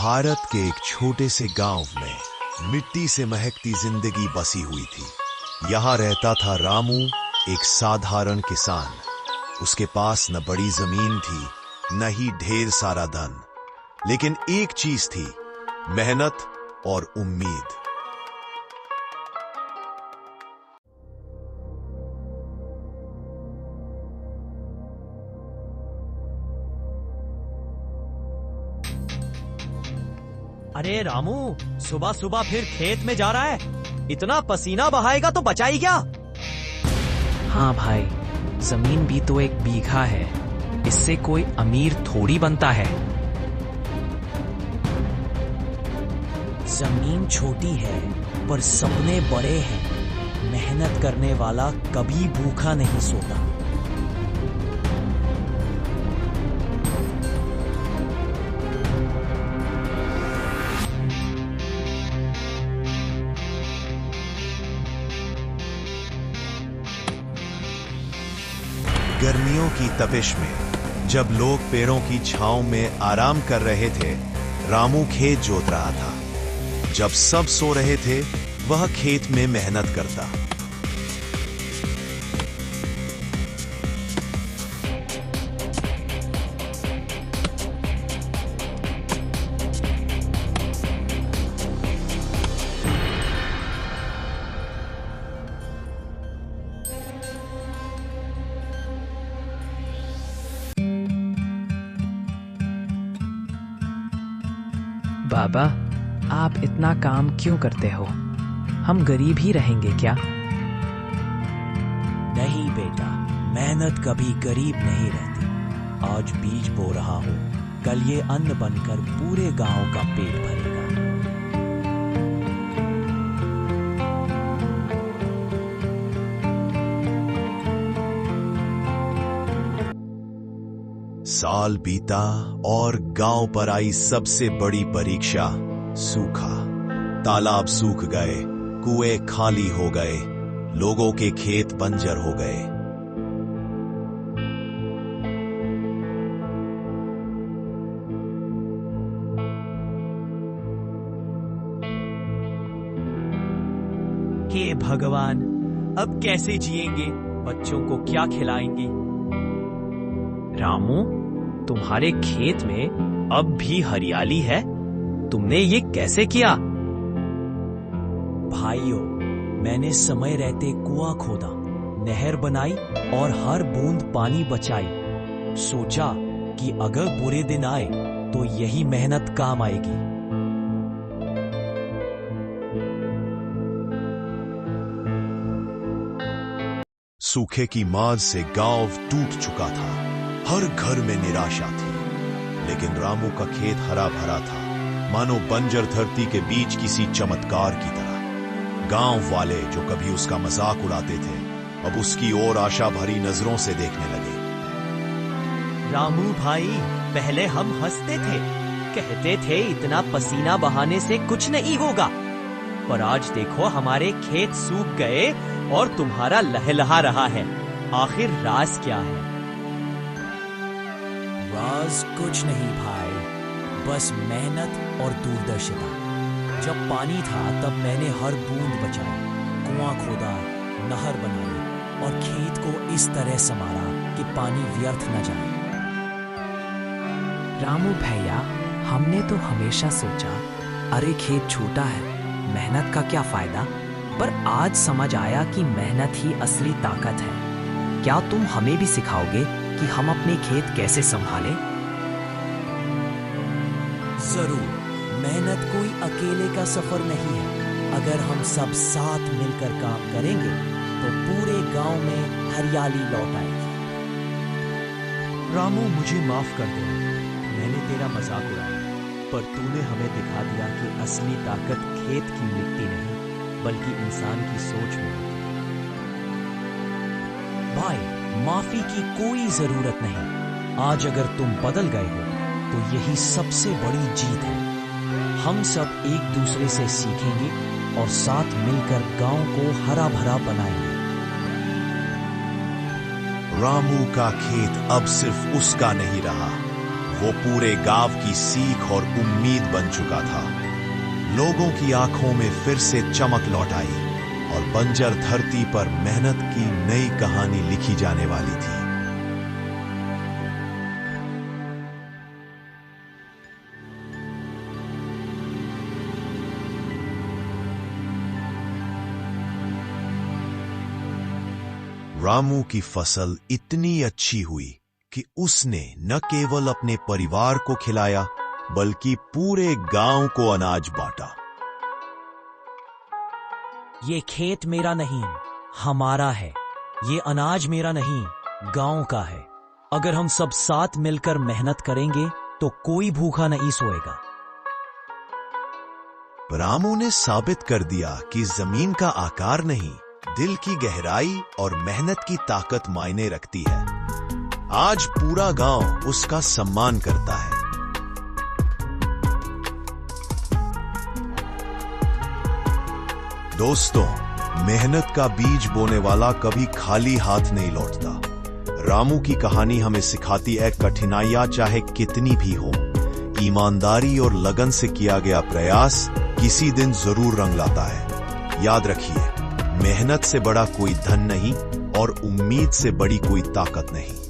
भारत के एक छोटे से गांव में मिट्टी से महकती जिंदगी बसी हुई थी। यहाँ रहता था रामू, एक साधारण किसान। उसके पास न बड़ी जमीन थी, न ही ढेर सारा धन, लेकिन एक चीज थी, मेहनत और उम्मीद। अरे रामू, सुबह सुबह फिर खेत में जा रहा है? इतना पसीना बहाएगा तो बचा ही क्या? हाँ भाई, जमीन भी तो 1 बीघा है, इससे कोई अमीर थोड़ी बनता है। जमीन छोटी है पर सपने बड़े हैं। मेहनत करने वाला कभी भूखा नहीं सोता। गर्मियों की तपिश में जब लोग पेड़ों की छांव में आराम कर रहे थे, रामू खेत जोत रहा था। जब सब सो रहे थे, वह खेत में मेहनत करता। बाबा, आप इतना काम क्यों करते हो? हम गरीब ही रहेंगे क्या? नहीं बेटा, मेहनत कभी गरीब नहीं रहती। आज बीज बो रहा हूँ, कल ये अन्न बनकर पूरे गांव का पेट भरेगा। साल बीता और गांव पर आई सबसे बड़ी परीक्षा, सूखा। तालाब सूख गए, कुएं खाली हो गए, लोगों के खेत बंजर हो गए। हे भगवान, अब कैसे जिएंगे? बच्चों को क्या खिलाएंगे? रामू, तुम्हारे खेत में अब भी हरियाली है? तुमने ये कैसे किया? भाइयों, मैंने समय रहते कुआं खोदा, नहर बनाई और हर बूंद पानी बचाई। सोचा कि अगर बुरे दिन आए तो यही मेहनत काम आएगी। सूखे की मार से गांव टूट चुका था। हर घर में निराशा थी, लेकिन रामू का खेत हरा भरा था, मानो बंजर धरती के बीच किसी चमत्कार की तरह। गांव वाले जो कभी उसका मजाक उड़ाते थे, अब उसकी ओर आशा भरी नजरों से देखने लगे। रामू भाई, पहले हम हंसते थे, कहते थे इतना पसीना बहाने से कुछ नहीं होगा, पर आज देखो हमारे खेत सूख गए और तुम्हारा लहलहा रहा है। आखिर राज क्या है? राज कुछ नहीं भाई, बस मेहनत और दूरदर्शिता। जब पानी था तब मैंने हर बूंद बचाई, कुआं खोदा, नहर बनाई और खेत को इस तरह संभाला कि पानी व्यर्थ न जाए। रामू भैया, हमने तो हमेशा सोचा, अरे खेत छोटा है, मेहनत का क्या फायदा? पर आज समझ आया कि मेहनत ही असली ताकत है। क्या तुम हमें भी सिखाओगे कि हम अपने खेत कैसे संभालें? जरूर, मेहनत कोई अकेले का सफर नहीं है। अगर हम सब साथ मिलकर काम करेंगे तो पूरे गांव में हरियाली लौट आएगी। रामू, मुझे माफ कर दे, मैंने तेरा मजाक उड़ाया, पर तूने हमें दिखा दिया कि असली ताकत खेत की मिट्टी नहीं, बल्कि इंसान की सोच में होती है। भाई, माफी की कोई जरूरत नहीं। आज अगर तुम बदल गए हो तो यही सबसे बड़ी जीत है। हम सब एक दूसरे से सीखेंगे और साथ मिलकर गांव को हरा भरा बनाएंगे। रामू का खेत अब सिर्फ उसका नहीं रहा, वो पूरे गांव की सीख और उम्मीद बन चुका था। लोगों की आंखों में फिर से चमक लौट आई और बंजर धरती पर मेहनत की नई कहानी लिखी जाने वाली थी। रामू की फसल इतनी अच्छी हुई कि उसने न केवल अपने परिवार को खिलाया बल्कि पूरे गांव को अनाज बांटा। ये खेत मेरा नहीं, हमारा है। ये अनाज मेरा नहीं, गांव का है। अगर हम सब साथ मिलकर मेहनत करेंगे तो कोई भूखा नहीं सोएगा। रामू ने साबित कर दिया कि जमीन का आकार नहीं, दिल की गहराई और मेहनत की ताकत मायने रखती है। आज पूरा गांव उसका सम्मान करता है। दोस्तों, मेहनत का बीज बोने वाला कभी खाली हाथ नहीं लौटता। रामू की कहानी हमें सिखाती है, कठिनाइयां चाहे कितनी भी हो, ईमानदारी और लगन से किया गया प्रयास किसी दिन जरूर रंग लाता है। याद रखिए, मेहनत से बड़ा कोई धन नहीं और उम्मीद से बड़ी कोई ताकत नहीं।